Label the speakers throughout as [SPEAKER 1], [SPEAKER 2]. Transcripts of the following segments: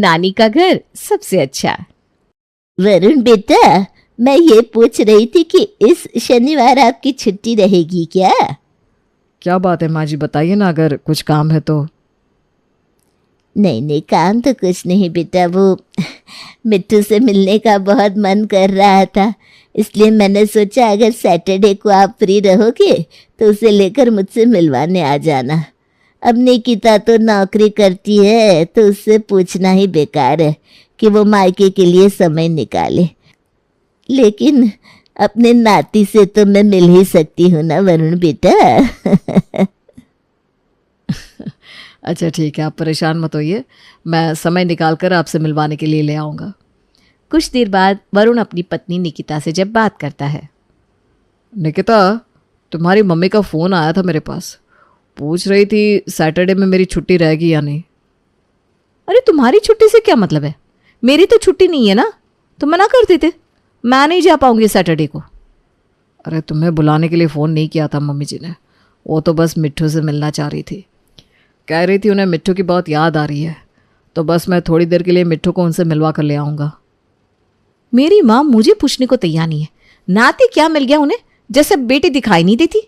[SPEAKER 1] नानी का घर सबसे अच्छा।
[SPEAKER 2] वरुण बेटा, मैं ये पूछ रही थी कि इस शनिवार आपकी छुट्टी रहेगी क्या?
[SPEAKER 3] क्या बात है माँ जी, बताइए ना, अगर कुछ काम है तो।
[SPEAKER 2] नहीं, काम तो कुछ नहीं बेटा, वो मिट्टू से मिलने का बहुत मन कर रहा था, इसलिए मैंने सोचा अगर सैटरडे को आप फ्री रहोगे तो उसे लेकर मुझसे मिलवाने आ जाना। अब निकिता तो नौकरी करती है तो उससे पूछना ही बेकार है कि वो मायके के लिए समय निकाले, लेकिन अपने नाती से तो मैं मिल ही सकती हूँ ना वरुण बेटा।
[SPEAKER 3] अच्छा ठीक है, आप परेशान मत होइए, मैं समय निकाल कर आपसे मिलवाने के लिए ले आऊँगा।
[SPEAKER 1] कुछ देर बाद वरुण अपनी पत्नी निकिता से जब बात करता है।
[SPEAKER 3] निकिता, तुम्हारी मम्मी का फ़ोन आया था मेरे पास, पूछ रही थी सैटरडे में मेरी छुट्टी रहेगी या नहीं।
[SPEAKER 1] अरे तुम्हारी छुट्टी से क्या मतलब है? मेरी तो छुट्टी नहीं है ना, तुम मना कर देते, मैं नहीं जा पाऊंगी सैटरडे को।
[SPEAKER 3] अरे तुम्हें बुलाने के लिए फ़ोन नहीं किया था मम्मी जी ने, वो तो बस मिट्ठू से मिलना चाह रही थी। कह रही थी उन्हें मिट्ठू की बहुत याद आ रही है, तो बस मैं थोड़ी देर के लिए मिट्ठू को उनसे मिलवा कर ले आऊँगा।
[SPEAKER 1] मेरी माँ मुझे पूछने को तैयार नहीं है, नाती क्या मिल गया उन्हें, जैसे बेटी दिखाई नहीं देती।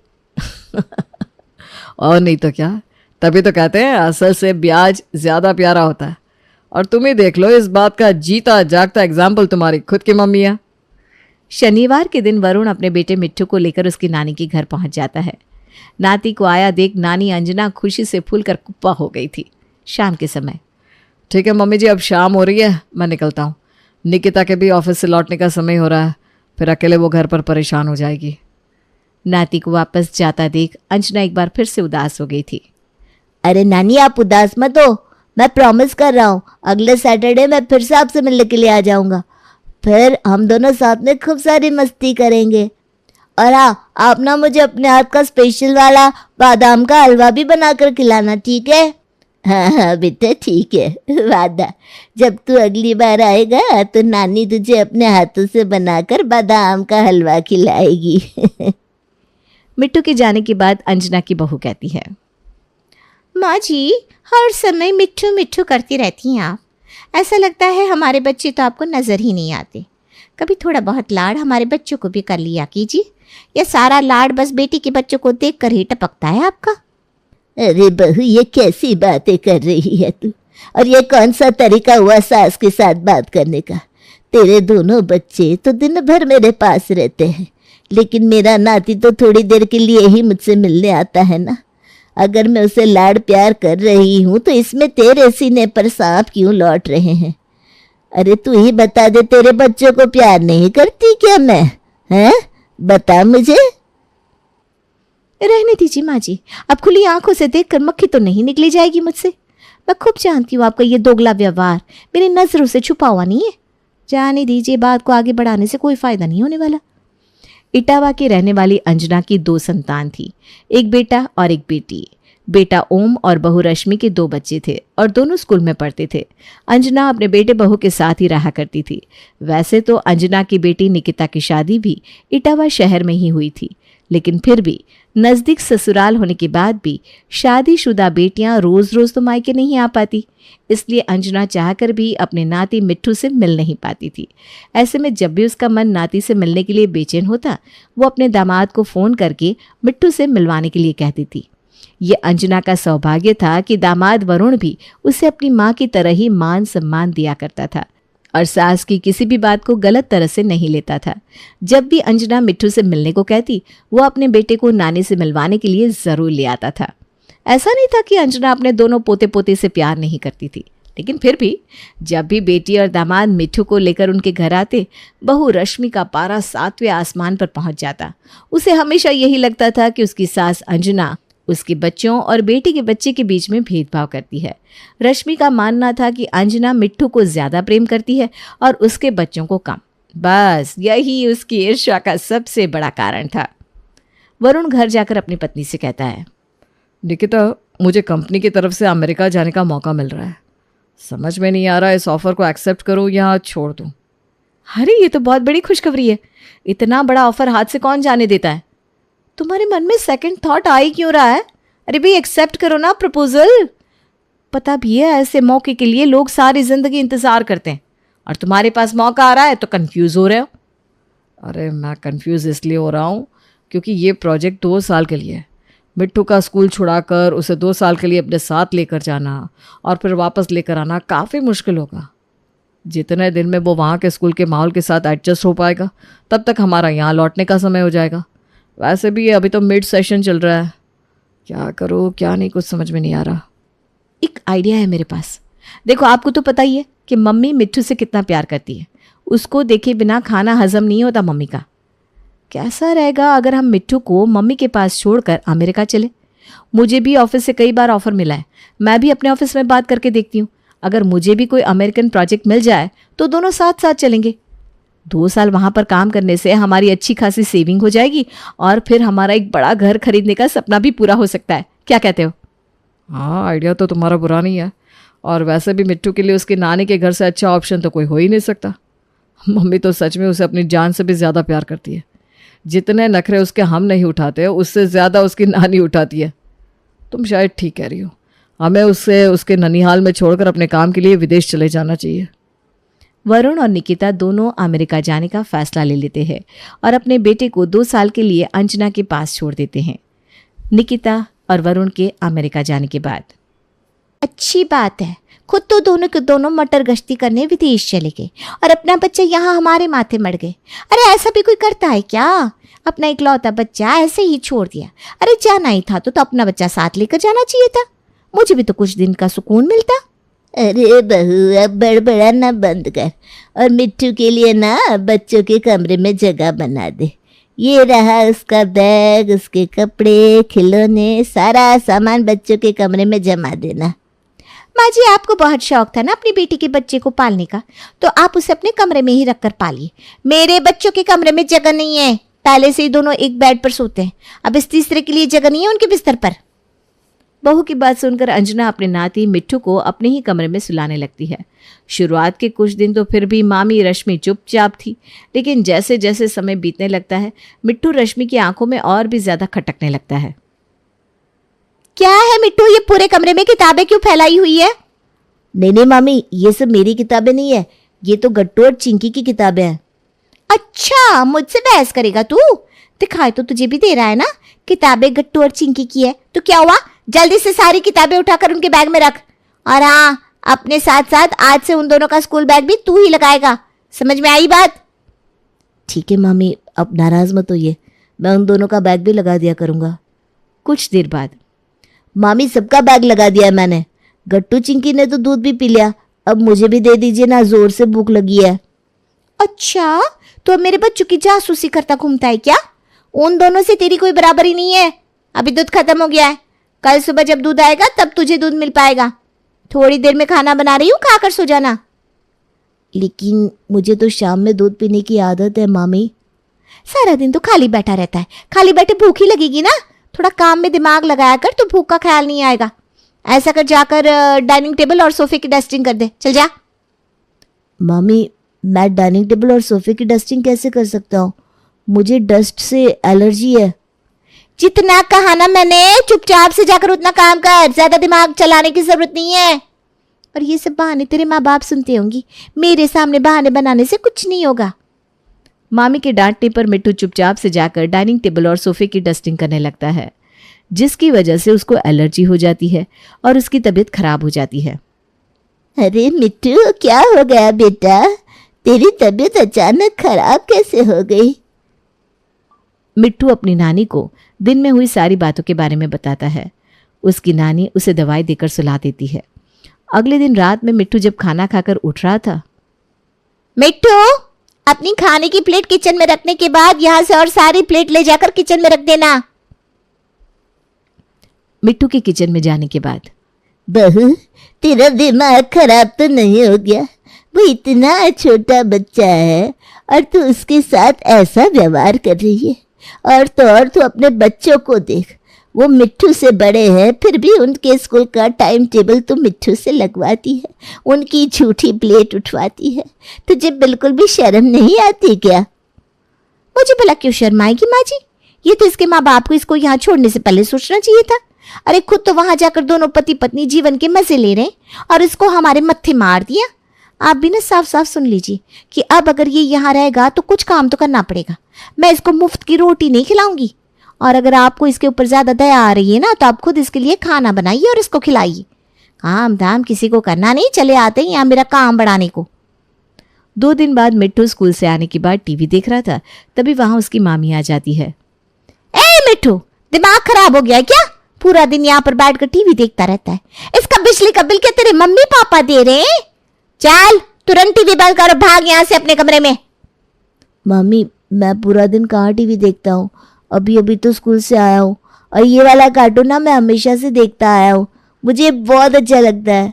[SPEAKER 3] और नहीं तो क्या, तभी तो कहते हैं असल से ब्याज ज़्यादा प्यारा होता है। और तुम ही देख लो, इस बात का जीता जागता एग्जाम्पल तुम्हारी खुद की मम्मी है।
[SPEAKER 1] शनिवार के दिन वरुण अपने बेटे मिट्टू को लेकर उसकी नानी के घर पहुंच जाता है। नाती को आया देख नानी अंजना खुशी से फूलकर कुप्पा हो गई थी। शाम के समय,
[SPEAKER 3] ठीक है मम्मी जी, अब शाम हो रही है, मैं निकलता हूँ। निकिता के भी ऑफिस से लौटने का समय हो रहा है, फिर अकेले वो घर पर परेशान हो जाएगी।
[SPEAKER 1] नाती को वापस जाता देख अंजना एक बार फिर से उदास हो गई थी।
[SPEAKER 2] अरे नानी, आप उदास मत हो, मैं प्रॉमिस कर रहा हूँ अगले सैटरडे मैं फिर से आपसे मिलने के लिए आ जाऊँगा, फिर हम दोनों साथ में खूब सारी मस्ती करेंगे। और हाँ, आप ना मुझे अपने हाथ का स्पेशल वाला बादाम का हलवा भी बनाकर खिलाना, ठीक है? हाँ बेटा ठीक है, वादा। जब तू अगली बार आएगा तो नानी तुझे अपने हाथों से बनाकर बादाम का हलवा खिलाएगी।
[SPEAKER 1] मिट्टू के जाने के बाद अंजना की बहू कहती है, माँ जी हर समय मिट्टू मिट्टू करती रहती हैं आप, ऐसा लगता है हमारे बच्चे तो आपको नज़र ही नहीं आते। कभी थोड़ा बहुत लाड हमारे बच्चों को भी कर लिया कीजिए, यह सारा लाड बस बेटी के बच्चों को देख कर ही टपकता है आपका।
[SPEAKER 2] अरे बहू, ये कैसी बातें कर रही है तू, और ये कौन सा तरीका हुआ सास के साथ बात करने का? तेरे दोनों बच्चे तो दिन भर मेरे पास रहते हैं, लेकिन मेरा नाती तो थोड़ी देर के लिए ही मुझसे मिलने आता है ना। अगर मैं उसे लाड प्यार कर रही हूँ तो इसमें तेरे सीने पर सांप क्यों लौट रहे हैं? अरे तू ही बता दे, तेरे बच्चों को प्यार नहीं करती क्या मैं? हैं, बता मुझे।
[SPEAKER 1] रहने दीजिए माँ जी, अब खुली आंखों से देखकर मक्खी तो नहीं निकली जाएगी मुझसे। मैं खूब जानती हूँ आपका ये दोगला व्यवहार मेरी नजरों से छुपा हुआ नहीं है। जाने दीजिए, बात को आगे बढ़ाने से कोई फायदा नहीं होने वाला। इटावा की रहने वाली अंजना की 2 संतान थी, एक बेटा और एक बेटी। बेटा ओम और बहू रश्मि के 2 बच्चे थे और दोनों स्कूल में पढ़ते थे। अंजना अपने बेटे बहू के साथ ही रहा करती थी। वैसे तो अंजना की बेटी निकिता की शादी भी इटावा शहर में ही हुई थी, लेकिन फिर भी नज़दीक ससुराल होने के बाद भी शादीशुदा बेटियां रोज़ रोज़ तो मायके नहीं आ पाती, इसलिए अंजना चाहकर भी अपने नाती मिट्टू से मिल नहीं पाती थी। ऐसे में जब भी उसका मन नाती से मिलने के लिए बेचैन होता, वो अपने दामाद को फ़ोन करके मिट्टू से मिलवाने के लिए कहती थी। ये अंजना का सौभाग्य था कि दामाद वरुण भी उसे अपनी माँ की तरह ही मान सम्मान दिया करता था और सास की किसी भी बात को गलत तरह से नहीं लेता था। जब भी अंजना मिट्टू से मिलने को कहती, वो अपने बेटे को नानी से मिलवाने के लिए ज़रूर ले आता था। ऐसा नहीं था कि अंजना अपने दोनों पोते पोते से प्यार नहीं करती थी, लेकिन फिर भी जब भी बेटी और दामाद मिट्टू को लेकर उनके घर आते, बहू रश्मि का पारा 7वें आसमान पर पहुंच जाता। उसे हमेशा यही लगता था कि उसकी सास अंजना उसके बच्चों और बेटी के बच्चे के बीच में भेदभाव करती है। रश्मि का मानना था कि अंजना मिट्टू को ज़्यादा प्रेम करती है और उसके बच्चों को कम। बस यही उसकी ईर्ष्या का सबसे बड़ा कारण था। वरुण घर जाकर अपनी पत्नी से कहता है,
[SPEAKER 3] निकिता, मुझे कंपनी की तरफ से अमेरिका जाने का मौका मिल रहा है। समझ में नहीं आ रहा इस ऑफ़र को एक्सेप्ट करूँ या छोड़ दूँ।
[SPEAKER 1] अरे ये तो बहुत बड़ी खुशखबरी है, इतना बड़ा ऑफर हाथ से कौन जाने देता है? तुम्हारे मन में सेकंड थॉट आ ही क्यों रहा है? अरे भाई एक्सेप्ट करो ना प्रपोजल। पता भी है ऐसे मौके के लिए लोग सारी जिंदगी इंतजार करते हैं, और तुम्हारे पास मौका आ रहा है तो कंफ्यूज हो रहे हो।
[SPEAKER 3] अरे मैं कंफ्यूज इसलिए हो रहा हूँ क्योंकि ये प्रोजेक्ट 2 साल के लिए है। मिट्टू का स्कूल छुड़ाकर उसे 2 साल के लिए अपने साथ लेकर जाना और फिर वापस लेकर आना काफ़ी मुश्किल होगा। जितने दिन में वो वहाँ के स्कूल के माहौल के साथ एडजस्ट हो पाएगा तब तक हमारा यहाँ लौटने का समय हो जाएगा। वैसे भी अभी तो मिड सेशन चल रहा है, क्या करूँ क्या नहीं कुछ समझ में नहीं आ रहा।
[SPEAKER 1] एक आइडिया है मेरे पास। देखो, आपको तो पता ही है कि मम्मी मिट्टू से कितना प्यार करती है। उसको देखे बिना खाना हजम नहीं होता मम्मी का। कैसा रहेगा अगर हम मिट्टू को मम्मी के पास छोड़कर अमेरिका चले? मुझे भी ऑफिस से कई बार ऑफर मिला है, मैं भी अपने ऑफिस में बात करके देखती हूँ। अगर मुझे भी कोई अमेरिकन प्रोजेक्ट मिल जाए तो दोनों साथ साथ चलेंगे। 2 साल वहाँ पर काम करने से हमारी अच्छी खासी सेविंग हो जाएगी और फिर हमारा एक बड़ा घर खरीदने का सपना भी पूरा हो सकता है। क्या कहते हो?
[SPEAKER 3] हाँ, आइडिया तो तुम्हारा बुरा नहीं है, और वैसे भी मिट्टू के लिए उसकी नानी के घर से अच्छा ऑप्शन तो कोई हो ही नहीं सकता। मम्मी तो सच में उसे अपनी जान से भी ज़्यादा प्यार करती है। जितने नखरे उसके हम नहीं उठाते उससे ज़्यादा उसकी नानी उठाती है। तुम शायद ठीक कह रही हो, हमें उससे उसके ननिहाल में छोड़कर अपने काम के लिए विदेश चले जाना चाहिए।
[SPEAKER 1] वरुण और निकिता दोनों अमेरिका जाने का फैसला ले लेते हैं और अपने बेटे को 2 साल के लिए अंजना के पास छोड़ देते हैं। निकिता और वरुण के अमेरिका जाने के बाद
[SPEAKER 2] अच्छी बात है, खुद तो दोनों के दोनों मटर गश्ती करने विदेश चले गए और अपना बच्चा यहाँ हमारे माथे मर गए। अरे ऐसा भी कोई करता है क्या? अपना इकलौता बच्चा ऐसे ही छोड़ दिया। अरे जाना ही था तो अपना बच्चा साथ लेकर जाना चाहिए था, मुझे भी तो कुछ दिन का सुकून मिलता। अरे बहू, अब बड़बड़ाना बंद कर और मिट्टू के लिए ना बच्चों के कमरे में जगह बना दे। ये रहा उसका बैग, उसके कपड़े, खिलौने, सारा सामान बच्चों के कमरे में जमा देना। माँ जी, आपको बहुत शौक था ना अपनी बेटी के बच्चे को पालने का, तो आप उसे अपने कमरे में ही रखकर पालिए। मेरे बच्चों के कमरे में जगह नहीं है, पहले से ही दोनों एक बेड पर सोते हैं, अब इस तीसरे के लिए जगह नहीं है उनके बिस्तर पर।
[SPEAKER 1] बहू की बात सुनकर अंजना अपने नाती मिट्टू को अपने ही कमरे में सुलाने लगती है। शुरुआत के कुछ दिन तो फिर भी मामी रश्मि चुपचाप थी, लेकिन जैसे जैसे समय बीतने लगता है मिट्टू रश्मि की आंखों में और भी ज्यादा खटकने लगता है।
[SPEAKER 2] क्या है मिट्टू, ये पूरे कमरे में किताबें क्यों फैलाई हुई है? नहीं मामी, ये सब मेरी किताबें नहीं है, ये तो गट्टू और चिंकी की किताबें हैं। अच्छा, मुझसे बहस करेगा तू? दिखाई तो तुझे भी दे रहा है ना, किताबें गट्टू और चिंकी की है तो क्या हुआ? जल्दी से सारी किताबें उठाकर उनके बैग में रख। और हाँ, अपने साथ साथ आज से उन दोनों का स्कूल बैग भी तू ही लगाएगा, समझ में आई बात? ठीक है मामी, अब नाराज मत होइए, मैं उन दोनों का बैग भी लगा दिया करूंगा।
[SPEAKER 1] कुछ देर बाद
[SPEAKER 2] मामी, सबका बैग लगा दिया मैंने। गट्टू चिंकी ने तो दूध भी पी लिया, अब मुझे भी दे दीजिए ना, जोर से भूख लगी है। अच्छा, तो अब मेरे बच्चों की जासूसी करता घूमता है क्या? उन दोनों से तेरी कोई बराबरी नहीं है। अभी दूध खत्म हो गया है, कल सुबह जब दूध आएगा तब तुझे दूध मिल पाएगा। थोड़ी देर में खाना बना रही हूँ, खाकर सो जाना। लेकिन मुझे तो शाम में दूध पीने की आदत है मामी। सारा दिन तो खाली बैठा रहता है, खाली बैठे भूख ही लगेगी ना। थोड़ा काम में दिमाग लगाया कर तो भूख का ख्याल नहीं आएगा। ऐसा कर, जाकर डाइनिंग टेबल और सोफे की डस्टिंग कर दे, चल जा। मामी, मैं डाइनिंग टेबल और सोफे की डस्टिंग कैसे कर सकता हूँ? मुझे डस्ट से एलर्जी है। जितना कहा ना मैंने, चुपचाप से जाकर उतना काम कर, ज्यादा दिमाग चलाने की जरूरत नहीं है। और ये सब बहाने तेरे माँ बाप सुनते होंगी, मेरे सामने बहाने बनाने से कुछ नहीं होगा।
[SPEAKER 1] मामी के डांटने पर मिट्टू चुपचाप से जाकर डाइनिंग टेबल और सोफे की डस्टिंग करने लगता है, जिसकी वजह से उसको एलर्जी हो जाती है और उसकी तबीयत खराब हो जाती है।
[SPEAKER 2] अरे मिट्टू, क्या हो गया बेटा? तेरी तबीयत अचानक खराब कैसे हो गई?
[SPEAKER 1] मिट्टू अपनी नानी को दिन में हुई सारी बातों के बारे में बताता है। उसकी नानी उसे दवाई देकर सुला देती है। अगले दिन रात में मिट्टू जब खाना खाकर उठ रहा था,
[SPEAKER 2] मिट्टू, अपनी खाने की प्लेट किचन में रखने के बाद यहाँ से और सारी प्लेट ले जाकर किचन में रख देना।
[SPEAKER 1] मिट्टू के किचन में जाने के बाद,
[SPEAKER 2] बहू, तेरा दिमाग खराब तो नहीं हो गया? वो इतना छोटा बच्चा है और तू उसके साथ ऐसा व्यवहार कर रही है। और तू अपने बच्चों को देख, वो मिट्टू से बड़े हैं, फिर भी उनके स्कूल का टाइम टेबल तो मिट्टू से लगवाती है, उनकी झूठी प्लेट उठवाती है। तुझे बिल्कुल भी शर्म नहीं आती क्या? मुझे भला क्यों शर्म आएगी माँ जी? ये तो इसके माँ बाप को इसको यहाँ छोड़ने से पहले सोचना चाहिए था।
[SPEAKER 1] अरे खुद तो वहां जाकर दोनों पति पत्नी जीवन के मजे ले रहे हैं और इसको हमारे मत्थे मार दिया। आप भी ना साफ साफ सुन लीजिए कि अब अगर ये यहाँ रहेगा तो कुछ काम तो करना पड़ेगा। मैं इसको मुफ्त की रोटी नहीं खिलाऊंगी, और अगर आपको इसके ऊपर ज्यादा दया आ रही है ना तो आप खुद इसके लिए खाना बनाइए और इसको खिलाइए। काम धाम किसी को करना नहीं, चले आते हैं यहाँ मेरा काम बढ़ाने को। 2 दिन बाद मिट्टू स्कूल से आने के बाद टीवी देख रहा था, तभी वहां उसकी मामी आ जाती है। ए मिट्टू, दिमाग खराब हो गया है क्या? पूरा दिन यहाँ पर बैठकर टीवी देखता रहता है। इसका बिजली का बिल क्या तेरे मम्मी पापा दे रहे हैं? चल तुरंत टीवी बंद कर, भाग यहाँ से अपने कमरे में।
[SPEAKER 2] मम्मी, मैं पूरा दिन कहाँ टीवी देखता हूँ, अभी अभी तो स्कूल से आया हूँ, और ये वाला कार्टून ना मैं हमेशा से देखता आया हूँ, मुझे बहुत अच्छा लगता है।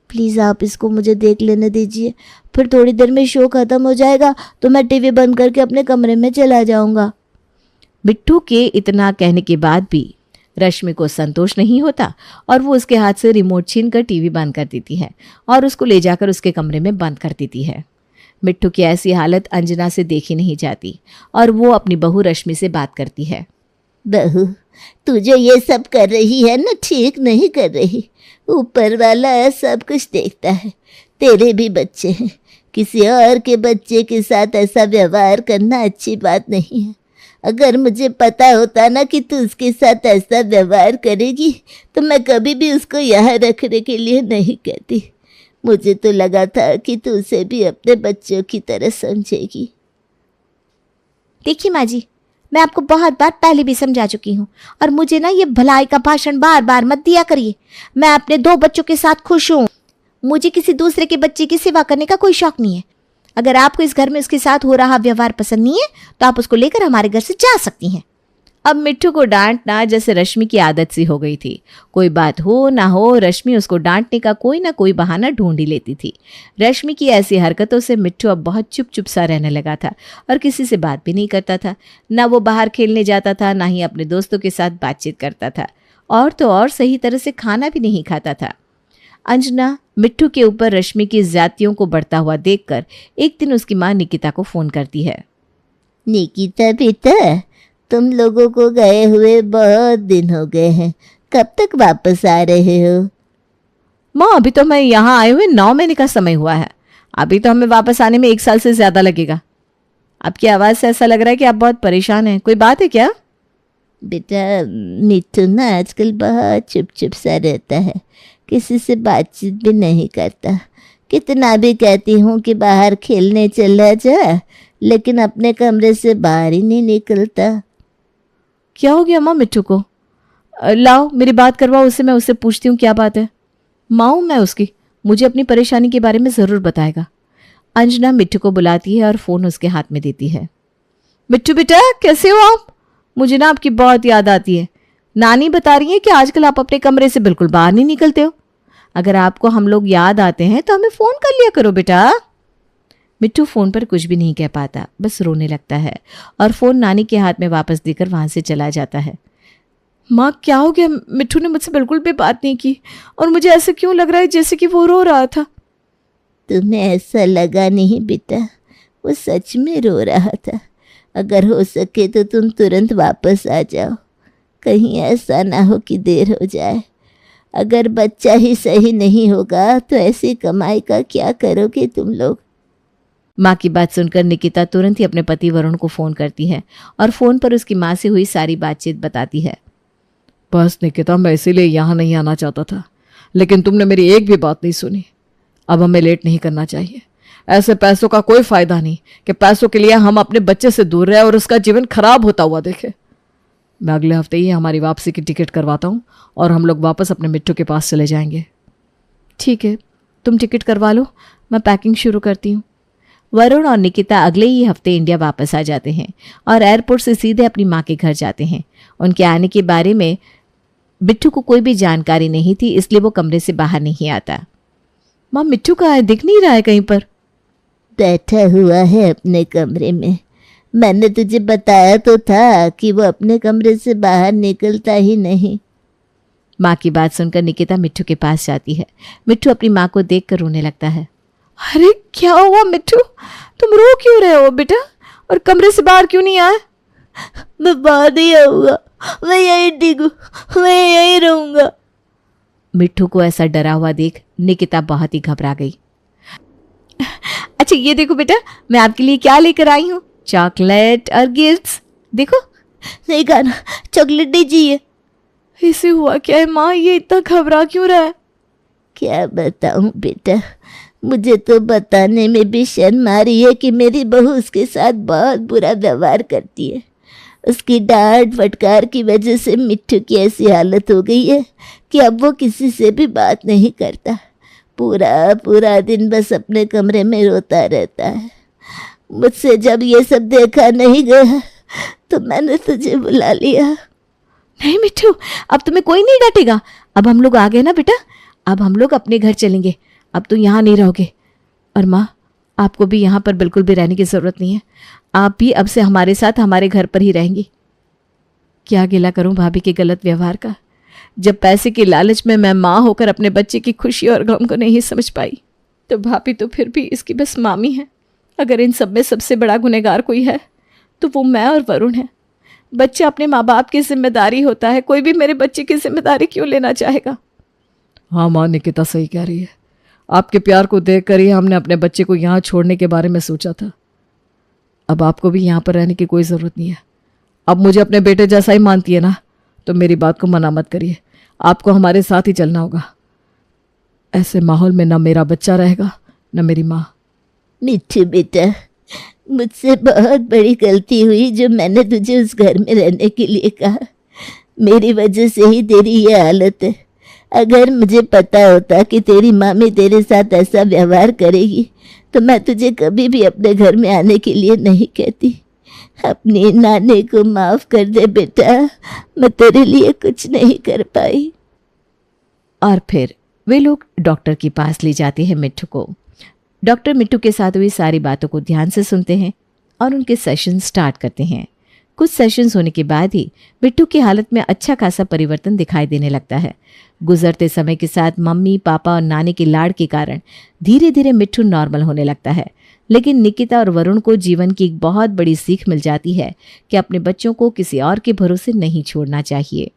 [SPEAKER 2] प्लीज़ आप इसको मुझे देख लेने दीजिए, फिर थोड़ी देर में शो ख़त्म हो जाएगा तो मैं टीवी बंद करके अपने कमरे में चला जाऊँगा।
[SPEAKER 1] मिट्टू के इतना कहने के बाद भी रश्मि को संतोष नहीं होता और वो उसके हाथ से रिमोट छीनकर टीवी बंद कर देती है और उसको ले जाकर उसके कमरे में बंद कर देती है। मिट्टू की ऐसी हालत अंजना से देखी नहीं जाती और वो अपनी बहू रश्मि से बात करती है।
[SPEAKER 2] बहू, तू जो ये सब कर रही है ना, ठीक नहीं कर रही। ऊपर वाला सब कुछ देखता है, तेरे भी बच्चे हैं, किसी और के बच्चे के साथ ऐसा व्यवहार करना अच्छी बात नहीं है। अगर मुझे पता होता ना कि तू उसके साथ ऐसा व्यवहार करेगी तो मैं कभी भी उसको यहाँ रखने के लिए नहीं कहती। मुझे तो लगा था कि तू उसे भी अपने बच्चों की तरह समझेगी।
[SPEAKER 1] देखिए माँ जी, मैं आपको बहुत बार पहले भी समझा चुकी हूँ और मुझे ना ये भलाई का भाषण बार बार मत दिया करिए। मैं अपने 2 बच्चों के साथ खुश हूँ, मुझे किसी दूसरे के बच्चे की सेवा करने का कोई शौक नहीं है। अगर आपको इस घर में उसके साथ हो रहा व्यवहार पसंद नहीं है तो आप उसको लेकर हमारे घर से जा सकती हैं। अब मिट्टू को डांटना जैसे रश्मि की आदत सी हो गई थी। कोई बात हो ना हो रश्मि उसको डांटने का कोई ना कोई बहाना ढूंढ ही लेती थी। रश्मि की ऐसी हरकतों से मिट्टू अब बहुत चुप चुप सा रहने लगा था और किसी से बात भी नहीं करता था। ना वो बाहर खेलने जाता था, ना ही अपने दोस्तों के साथ बातचीत करता था, और तो और सही तरह से खाना भी नहीं खाता था। अंजना मिट्टू के ऊपर रश्मि की ज्यादतियों को बढ़ता हुआ देखकर एक दिन उसकी माँ निकिता को फोन करती है।
[SPEAKER 2] निकिता बेटा, तुम लोगों को गए हुए बहुत दिन हो गए हैं, कब तक वापस आ रहे हो?
[SPEAKER 1] माँ, अभी तो मैं यहाँ आए हुए 9 महीने का समय हुआ है, अभी तो हमें वापस आने में 1 साल से ज्यादा लगेगा। आपकी आवाज़ से ऐसा लग रहा है कि आप बहुत परेशान हैं, कोई बात है क्या?
[SPEAKER 2] बेटा, मिट्टू ना आजकल बहुत चुप चुप सा रहता है, किसी से बातचीत भी नहीं करता। कितना भी कहती हूँ कि बाहर खेलने चला जा, लेकिन अपने कमरे से बाहर ही नहीं निकलता।
[SPEAKER 1] क्या हो गया माँ मिट्टू को? लाओ मेरी बात करवाओ उससे, मैं उससे पूछती हूँ क्या बात है। माँ हूँ मैं उसकी, मुझे अपनी परेशानी के बारे में ज़रूर बताएगा। अंजना मिट्टू को बुलाती है और फ़ोन उसके हाथ में देती है। मिट्टू बेटा, कैसे हो आप? मुझे ना आपकी बहुत याद आती है। नानी बता रही है कि आजकल आप अपने कमरे से बिल्कुल बाहर नहीं निकलते हो। अगर आपको हम लोग याद आते हैं तो हमें फ़ोन कर लिया करो बेटा। मिट्टू फ़ोन पर कुछ भी नहीं कह पाता, बस रोने लगता है और फ़ोन नानी के हाथ में वापस देकर वहाँ से चला जाता है। माँ, क्या हो गया? मिट्टू ने मुझसे बिल्कुल भी बात नहीं की और मुझे ऐसे क्यों लग रहा है जैसे कि वो रो रहा था।
[SPEAKER 2] तुम्हें ऐसा लगा नहीं बेटा, वो सच में रो रहा था। अगर हो सके तो तुम तुरंत वापस आ जाओ, कहीं ऐसा ना हो कि देर हो जाए। अगर बच्चा ही सही नहीं होगा तो ऐसी कमाई का क्या करोगे तुम लोग?
[SPEAKER 1] माँ की बात सुनकर निकिता तुरंत ही अपने पति वरुण को फ़ोन करती है और फ़ोन पर उसकी माँ से हुई सारी बातचीत बताती है।
[SPEAKER 3] बस निकिता, मैं इसीलिए यहाँ नहीं आना चाहता था, लेकिन तुमने मेरी एक भी बात नहीं सुनी। अब हमें लेट नहीं करना चाहिए। ऐसे पैसों का कोई फ़ायदा नहीं कि पैसों के लिए हम अपने बच्चे से दूर रहे और उसका जीवन खराब होता हुआ देखे। मैं अगले हफ्ते ही हमारी वापसी की टिकट करवाता हूँ और हम लोग वापस अपने मिट्टू के पास चले जाएंगे।
[SPEAKER 1] ठीक है, तुम टिकट करवा लो, मैं पैकिंग शुरू करती हूँ। वरुण और निकिता अगले ही हफ्ते इंडिया वापस आ जाते हैं और एयरपोर्ट से सीधे अपनी माँ के घर जाते हैं। उनके आने के बारे में मिट्टू को कोई भी जानकारी नहीं थी, इसलिए वो कमरे से बाहर नहीं आता। माँ, मिट्टू कहाँ है? दिख नहीं रहा है कहीं पर।
[SPEAKER 2] बैठा हुआ है अपने कमरे में। मैंने तुझे बताया तो था कि वो अपने कमरे से बाहर निकलता ही नहीं।
[SPEAKER 1] माँ की बात सुनकर निकिता मिट्टू के पास जाती है। मिट्टू अपनी माँ को देखकर रोने लगता है। अरे क्या हुआ मिट्टू, तुम रो क्यों रहे हो बेटा, और कमरे से बाहर क्यों नहीं आए?
[SPEAKER 2] मैं बाहर नहीं आऊँगा, मैं यहीं ठीक हूँ, मैं यहीं रहूँगा।
[SPEAKER 1] मिट्ठू को ऐसा डरा हुआ देख निकिता बहुत ही घबरा गई। अच्छा ये देखो बेटा, मैं आपके लिए क्या लेकर आई हूँ, चॉकलेट और गिफ्ट्स। देखो।
[SPEAKER 2] नहीं खाना, चॉकलेट नहीं चाहिए।
[SPEAKER 3] इसे हुआ क्या है माँ, ये इतना घबरा क्यों रहा है?
[SPEAKER 2] क्या बताऊं बेटा, मुझे तो बताने में भी शर्म आ रही है कि मेरी बहू उसके साथ बहुत बुरा व्यवहार करती है। उसकी डांट फटकार की वजह से मिट्ठू की ऐसी हालत हो गई है कि अब वो किसी से भी बात नहीं करता। पूरा पूरा दिन बस अपने कमरे में रोता रहता है। मुझसे जब ये सब देखा नहीं गया तो मैंने तुझे बुला लिया।
[SPEAKER 1] नहीं मिट्ठू, अब तुम्हें कोई नहीं डांटेगा। अब हम लोग आ गए ना बेटा, अब हम लोग अपने घर चलेंगे। अब तो यहाँ नहीं रहोगे। और माँ, आपको भी यहाँ पर बिल्कुल भी रहने की ज़रूरत नहीं है। आप भी अब से हमारे साथ हमारे घर पर ही रहेंगी। क्या गिला करूँ भाभी के गलत व्यवहार का। जब पैसे के लालच में मैं माँ होकर अपने बच्चे की खुशी और गम को नहीं समझ पाई, तो भाभी तो फिर भी इसकी बस मामी है। अगर इन सब में सबसे बड़ा गुनहगार कोई है तो वो मैं और वरुण है। बच्चा अपने माँ बाप की जिम्मेदारी होता है, कोई भी मेरे बच्चे की जिम्मेदारी क्यों लेना चाहेगा?
[SPEAKER 3] हाँ माँ, निकिता सही कह रही है। आपके प्यार को देख कर ही हमने अपने बच्चे को यहाँ छोड़ने के बारे में सोचा था। अब आपको भी यहाँ पर रहने की कोई ज़रूरत नहीं है। अब मुझे अपने बेटे जैसा ही मानती है ना, तो मेरी बात को मना मत करिए। आपको हमारे साथ ही चलना होगा। ऐसे माहौल में ना मेरा बच्चा रहेगा न मेरी माँ।
[SPEAKER 2] मिट्ठू बेटा, मुझसे बहुत बड़ी गलती हुई जो मैंने तुझे उस घर में रहने के लिए कहा। मेरी वजह से ही तेरी ये हालत है। अगर मुझे पता होता कि तेरी मामी तेरे साथ ऐसा व्यवहार करेगी तो मैं तुझे कभी भी अपने घर में आने के लिए नहीं कहती। अपनी नानी को माफ़ कर दे बेटा, मैं तेरे लिए कुछ नहीं कर पाई।
[SPEAKER 1] और फिर वे लोग डॉक्टर के पास ले जाते हैं मिट्ठू को। डॉक्टर मिट्ठू के साथ हुई सारी बातों को ध्यान से सुनते हैं और उनके सेशन स्टार्ट करते हैं। कुछ सेशंस होने के बाद ही मिट्ठू की हालत में अच्छा खासा परिवर्तन दिखाई देने लगता है। गुजरते समय के साथ मम्मी पापा और नानी के लाड़ के कारण धीरे धीरे मिट्ठू नॉर्मल होने लगता है। लेकिन निकिता और वरुण को जीवन की एक बहुत बड़ी सीख मिल जाती है कि अपने बच्चों को किसी और के भरोसे नहीं छोड़ना चाहिए।